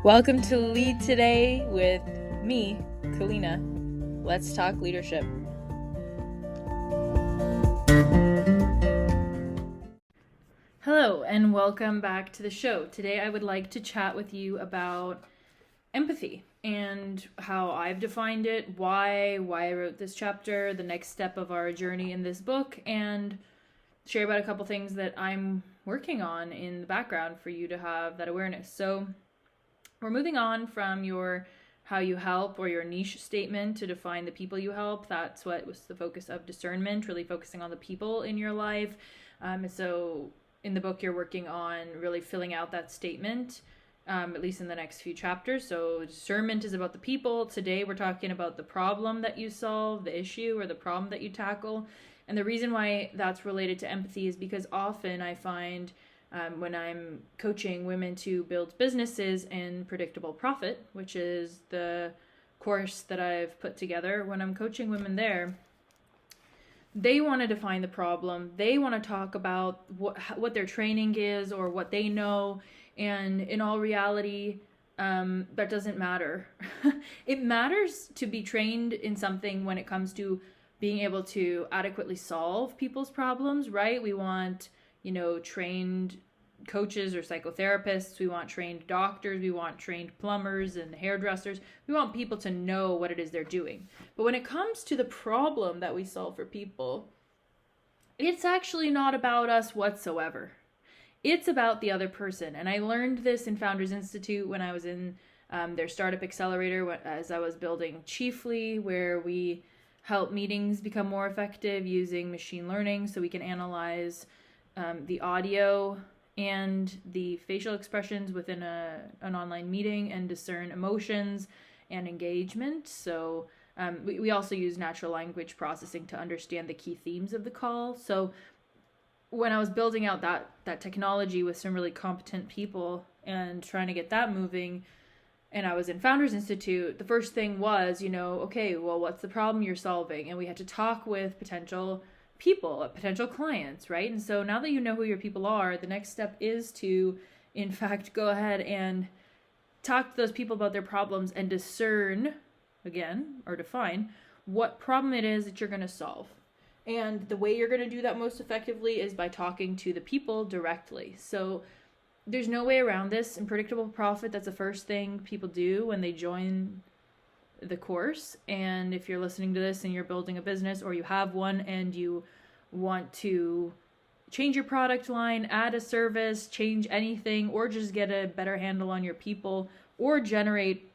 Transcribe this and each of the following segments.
Welcome to Lead Today with me, Kalyna. Let's talk leadership. Hello, and welcome back to the show. Today I would like to chat with you about empathy and how I've defined it, why I wrote this chapter, the next step of our journey in this book, and share about a couple things that I'm working on in the background for you to have that awareness. So we're moving on from your how you help or your niche statement to define the people you help. That's what was the focus of discernment, really focusing on the people in your life. So in the book, you're working on really filling out that statement, at least in the next few chapters. So discernment is about the people. Today, we're talking about the problem that you solve, the issue or the problem that you tackle. And the reason why that's related to empathy is because often I find when I'm coaching women to build businesses in predictable profit, which is the course that I've put together, when I'm coaching women there, they want to define the problem. They want to talk about what their training is or what they know. And in all reality, that doesn't matter. It matters to be trained in something when it comes to being able to adequately solve people's problems, right? We want trained coaches or psychotherapists. We want trained doctors. We want trained plumbers and hairdressers. We want people to know what it is they're doing. But when it comes to the problem that we solve for people, it's actually not about us whatsoever. It's about the other person. And I learned this in Founders Institute when I was in their startup accelerator as I was building Chiefly, where we help meetings become more effective using machine learning so we can analyze the audio and the facial expressions within an online meeting and discern emotions and engagement. So we also use natural language processing to understand the key themes of the call. So when I was building out that technology with some really competent people and trying to get that moving, and I was in Founders Institute, the first thing was, okay, well, what's the problem you're solving? And we had to talk with potential people, potential clients, right? And so now that you know who your people are, the next step is to, in fact, go ahead and talk to those people about their problems and discern, again, or define what problem it is that you're going to solve. And the way you're going to do that most effectively is by talking to the people directly. So there's no way around this. In Predictable Profit, that's the first thing people do when they join the course. And if you're listening to this and you're building a business or you have one and you want to change your product line, add a service, change anything, or just get a better handle on your people or generate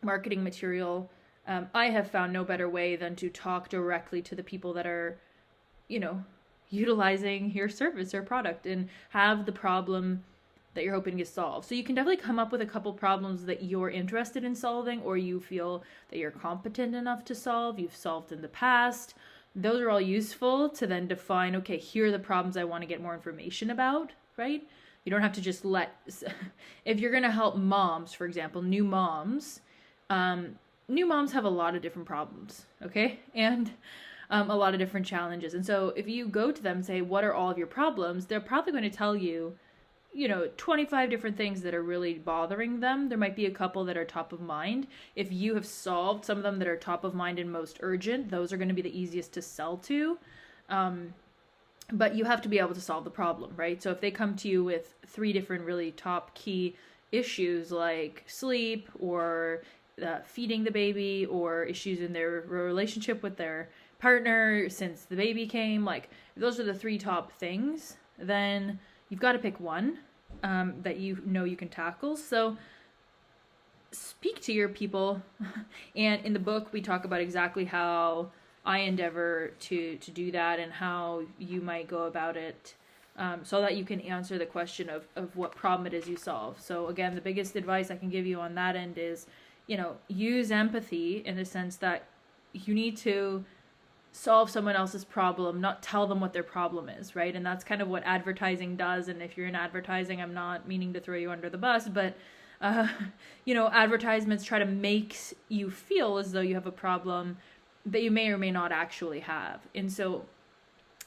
marketing material, I have found no better way than to talk directly to the people that are, utilizing your service or product and have the problem that you're hoping to solve. So you can definitely come up with a couple problems that you're interested in solving or you feel that you're competent enough to solve, you've solved in the past. Those are all useful to then define, okay, here are the problems I want to get more information about, right? You don't have to just if you're going to help moms, for example, new moms have a lot of different problems, okay? And a lot of different challenges. And so if you go to them and say, what are all of your problems? They're probably going to tell you, 25 different things that are really bothering them. There might be a couple that are top of mind. If you have solved some of them that are top of mind and most urgent, those are going to be the easiest to sell to. But you have to be able to solve the problem, right? So if they come to you with 3 different really top key issues like sleep or feeding the baby or issues in their relationship with their partner since the baby came, like if those are the 3 top things, then you've got to pick one that you can tackle. So speak to your people. And in the book, we talk about exactly how I endeavor to do that and how you might go about it so that you can answer the question of what problem it is you solve. So again, the biggest advice I can give you on that end is, use empathy in the sense that you need to solve someone else's problem, not tell them what their problem is, right? And that's kind of what advertising does. And if you're in advertising, I'm not meaning to throw you under the bus, but advertisements try to make you feel as though you have a problem that you may or may not actually have. And so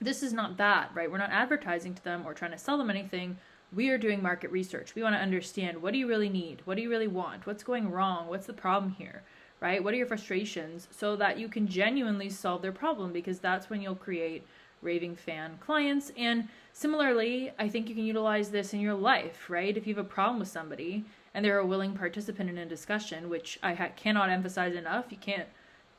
this is not that, right? We're not advertising to them or trying to sell them anything. we are doing market research. We want to understand, what do you really need? What do you really want? What's going wrong? What's the problem here, right? What are your frustrations, so that you can genuinely solve their problem, because that's when you'll create raving fan clients. And similarly, I think you can utilize this in your life, right? If you have a problem with somebody and they're a willing participant in a discussion, which I cannot emphasize enough, you can't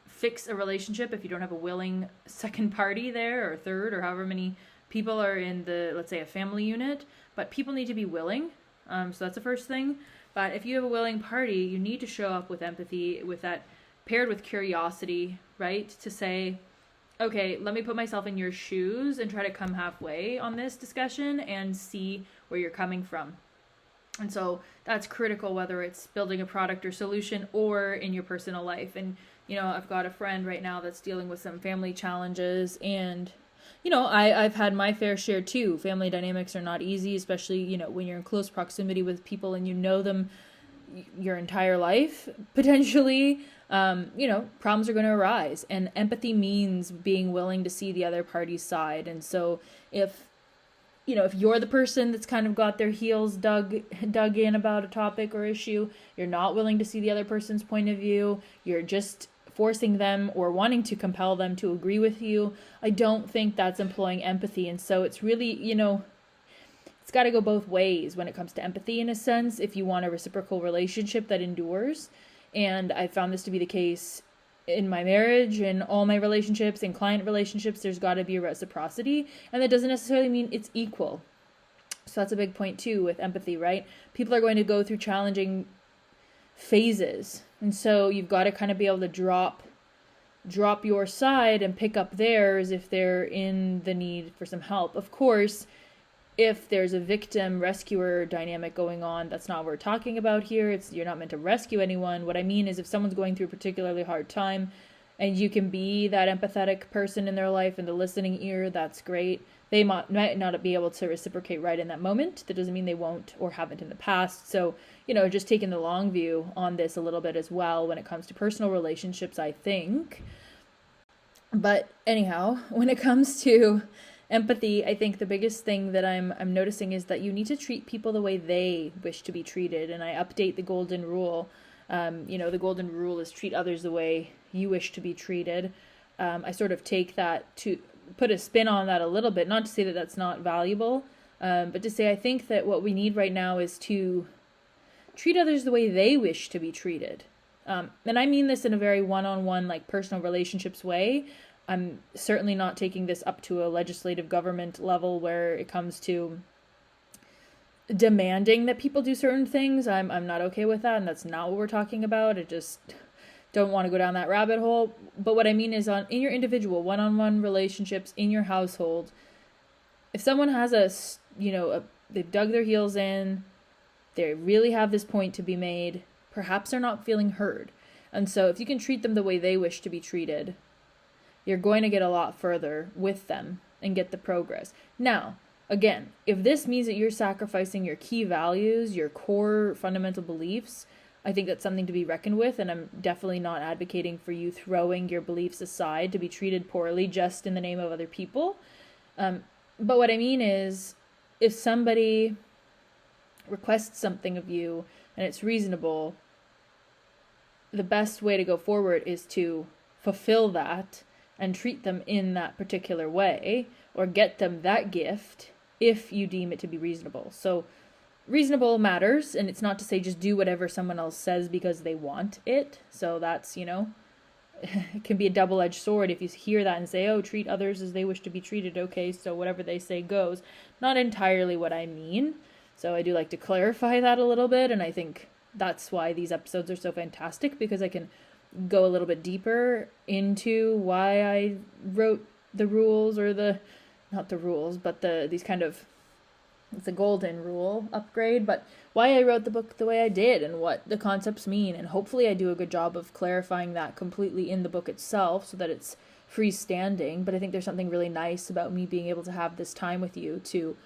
fix a relationship if you don't have a willing second party there, or third, or however many people are in the, let's say, a family unit. But people need to be willing. So that's the first thing. But if you have a willing party, you need to show up with empathy, with that paired with curiosity, right? To say, okay, let me put myself in your shoes and try to come halfway on this discussion and see where you're coming from. And so that's critical, whether it's building a product or solution or in your personal life. And, I've got a friend right now that's dealing with some family challenges, and I've had my fair share too. Family dynamics are not easy, especially, when you're in close proximity with people and you know them your entire life, potentially. Problems are going to arise, and empathy means being willing to see the other party's side. And so if you're the person that's kind of got their heels dug in about a topic or issue, you're not willing to see the other person's point of view, you're just forcing them or wanting to compel them to agree with you, I don't think that's employing empathy. And so it's really, it's got to go both ways when it comes to empathy, in a sense, if you want a reciprocal relationship that endures. And I found this to be the case in my marriage, in all my relationships, in client relationships. There's got to be a reciprocity, and that doesn't necessarily mean it's equal. So that's a big point too with empathy, right? People are going to go through challenging phases, and so you've got to kind of be able to drop your side and pick up theirs if they're in the need for some help. Of course, if there's a victim rescuer dynamic going on, that's not what we're talking about here. You're not meant to rescue anyone. What I mean is, if someone's going through a particularly hard time and you can be that empathetic person in their life and the listening ear, that's great. They might not be able to reciprocate right in that moment. That doesn't mean they won't or haven't in the past. So, just taking the long view on this a little bit as well when it comes to personal relationships, I think. But anyhow, when it comes to empathy, I think the biggest thing that I'm noticing is that you need to treat people the way they wish to be treated. And I update the golden rule. The golden rule is treat others the way you wish to be treated. I sort of take that to put a spin on that a little bit, not to say that that's not valuable, but to say I think that what we need right now is to treat others the way they wish to be treated. And I mean this in a very one-on-one, like personal relationships way. I'm certainly not taking this up to a legislative government level where it comes to demanding that people do certain things. I'm not okay with that, and that's not what we're talking about. I just don't want to go down that rabbit hole. But what I mean is, in your individual one-on-one relationships in your household, if someone has they've dug their heels in, they really have this point to be made, perhaps they're not feeling heard. And so if you can treat them the way they wish to be treated, you're going to get a lot further with them and get the progress. Now, again, if this means that you're sacrificing your key values, your core fundamental beliefs, I think that's something to be reckoned with, and I'm definitely not advocating for you throwing your beliefs aside to be treated poorly just in the name of other people. But what I mean is, if somebody requests something of you and it's reasonable, the best way to go forward is to fulfill that and treat them in that particular way, or get them that gift if you deem it to be reasonable. So reasonable matters, and it's not to say just do whatever someone else says because they want it. So that's, it can be a double-edged sword if you hear that and say, oh, treat others as they wish to be treated. Okay, so whatever they say goes. Not entirely what I mean. So I do like to clarify that a little bit, and I think that's why these episodes are so fantastic, because I can go a little bit deeper into why I wrote the rules, or not the rules, but these kind of, it's a golden rule upgrade, but why I wrote the book the way I did and what the concepts mean. And hopefully I do a good job of clarifying that completely in the book itself so that it's freestanding. But I think there's something really nice about me being able to have this time with you to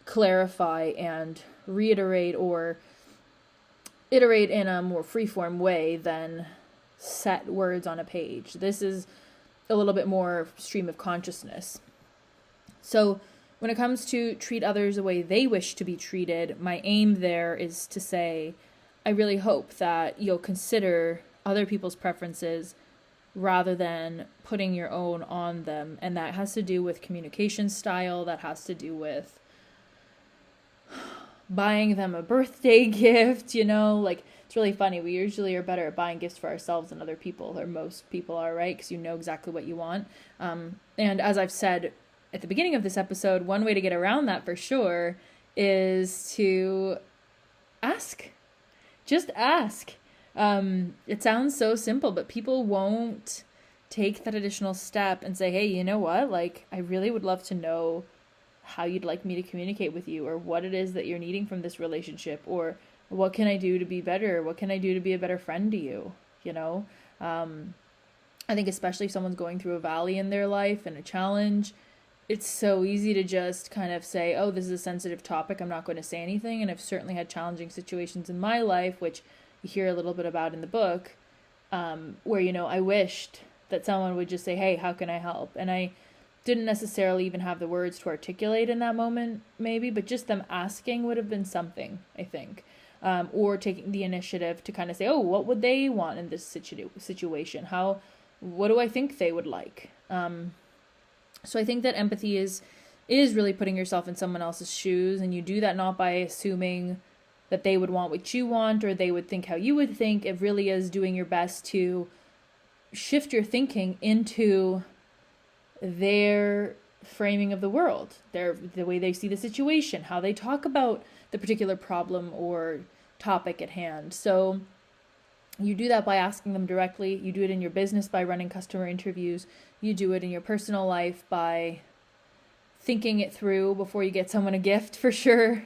clarify and reiterate or iterate in a more freeform way than set words on a page. This is a little bit more stream of consciousness. So when it comes to treat others the way they wish to be treated, my aim there is to say, I really hope that you'll consider other people's preferences rather than putting your own on them. And that has to do with communication style, that has to do with buying them a birthday gift, like it's really funny. We usually are better at buying gifts for ourselves than other people, or most people are, right? Because you know exactly what you want. And as I've said at the beginning of this episode, one way to get around that for sure is to ask. Just ask. It sounds so simple, but people won't take that additional step and say, hey, you know what? Like, I really would love to know how you'd like me to communicate with you, or what it is that you're needing from this relationship, or what can I do to be better? What can I do to be a better friend to you? I think especially if someone's going through a valley in their life and a challenge, it's so easy to just kind of say, oh, this is a sensitive topic, I'm not going to say anything. And I've certainly had challenging situations in my life, which you hear a little bit about in the book, where, I wished that someone would just say, hey, how can I help? And I didn't necessarily even have the words to articulate in that moment, maybe, but just them asking would have been something, I think. Or taking the initiative to kind of say, oh, what would they want in this situation? What do I think they would like? So I think that empathy is really putting yourself in someone else's shoes, and you do that not by assuming that they would want what you want, or they would think how you would think. It really is doing your best to shift your thinking into their framing of the world, the way they see the situation, how they talk about the particular problem or topic at hand. So you do that by asking them directly. You do it in your business by running customer interviews. You do it in your personal life by thinking it through before you get someone a gift, for sure.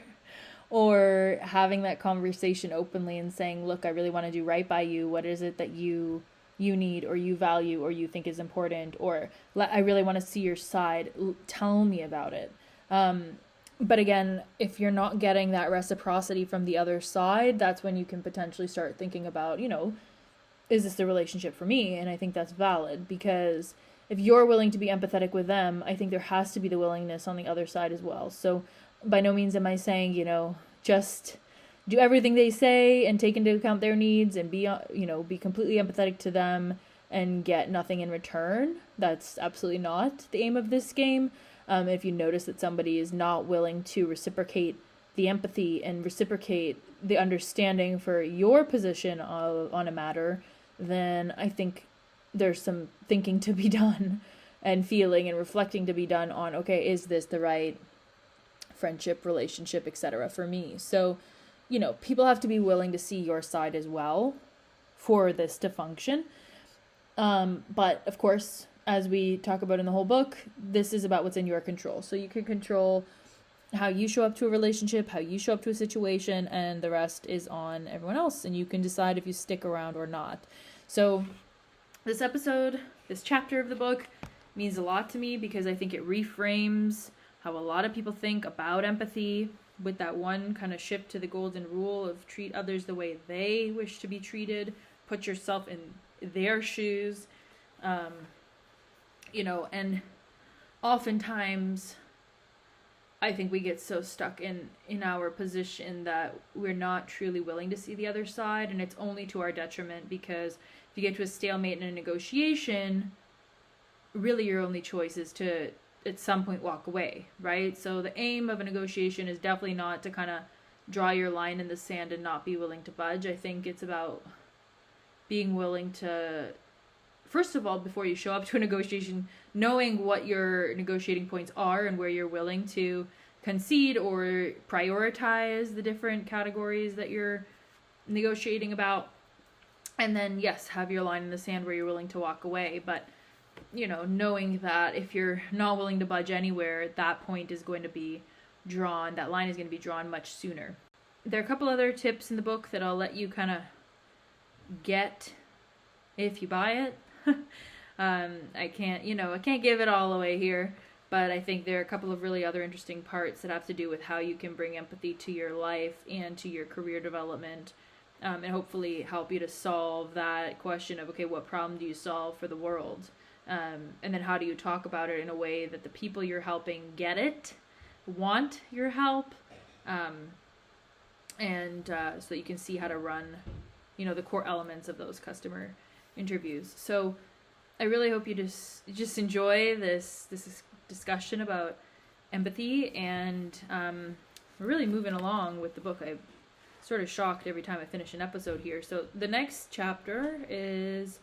Or having that conversation openly and saying, look, I really want to do right by you. What is it that you need, or you value, or you think is important? Or I really want to see your side. Tell me about it. But again, if you're not getting that reciprocity from the other side, that's when you can potentially start thinking about, is this the relationship for me? And I think that's valid, because if you're willing to be empathetic with them, I think there has to be the willingness on the other side as well. So by no means am I saying, just do everything they say and take into account their needs and be completely empathetic to them and get nothing in return. That's absolutely not the aim of this game. If you notice that somebody is not willing to reciprocate the empathy and reciprocate the understanding for your position on a matter, then I think there's some thinking to be done and feeling and reflecting to be done on, okay, is this the right friendship, relationship, etc. for me? So, people have to be willing to see your side as well for this to function. But of course, as we talk about in the whole book, this is about what's in your control. So you can control how you show up to a relationship, how you show up to a situation, and the rest is on everyone else. And you can decide if you stick around or not. So this episode, this chapter of the book means a lot to me, because I think it reframes how a lot of people think about empathy, with that one kind of shift to the golden rule of treat others the way they wish to be treated, put yourself in their shoes, and oftentimes I think we get so stuck in our position that we're not truly willing to see the other side, and it's only to our detriment, because if you get to a stalemate in a negotiation, really your only choice is to at some point walk away, right? So the aim of a negotiation is definitely not to kind of draw your line in the sand and not be willing to budge. I think it's about being willing to, first of all, before you show up to a negotiation, knowing what your negotiating points are and where you're willing to concede or prioritize the different categories that you're negotiating about. And then, yes, have your line in the sand where you're willing to walk away. But knowing that if you're not willing to budge anywhere, that point is going to be drawn, that line is going to be drawn much sooner. There are a couple other tips in the book that I'll let you kind of get if you buy it. I can't give it all away here, but I think there are a couple of really other interesting parts that have to do with how you can bring empathy to your life and to your career development, and hopefully help you to solve that question of, okay, what problem do you solve for the world? And then how do you talk about it in a way that the people you're helping get it, want your help, and so that you can see how to run, the core elements of those customer interviews. So I really hope you just enjoy this discussion about empathy, and we're really moving along with the book. I'm sort of shocked every time I finish an episode here. So the next chapter is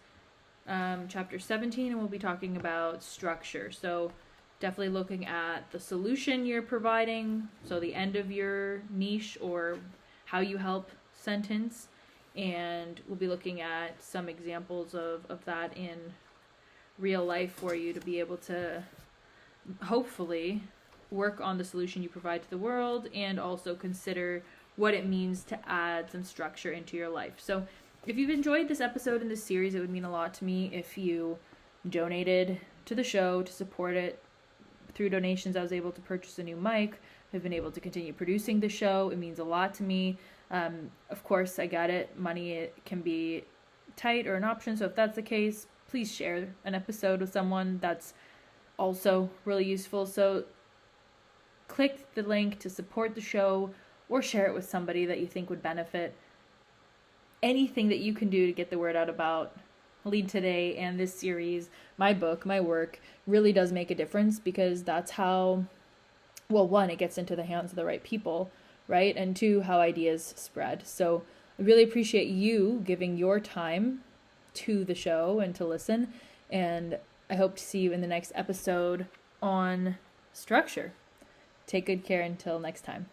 chapter 17, and we'll be talking about structure. So definitely looking at the solution you're providing, so the end of your niche or how you help sentence, and we'll be looking at some examples of that in real life for you to be able to hopefully work on the solution you provide to the world, and also consider what it means to add some structure into your life. So if you've enjoyed this episode in this series, it would mean a lot to me if you donated to the show to support it. Through donations, I was able to purchase a new mic. I've been able to continue producing the show. It means a lot to me. Of course, I got it. Money, it can be tight or an option. So if that's the case, please share an episode with someone. That's also really useful. So click the link to support the show, or share it with somebody that you think would benefit. Anything that you can do to get the word out about Lead Today and this series, my book, my work, really does make a difference, because that's how, well, one, it gets into the hands of the right people, right? And two, how ideas spread. So I really appreciate you giving your time to the show and to listen. And I hope to see you in the next episode on structure. Take good care until next time.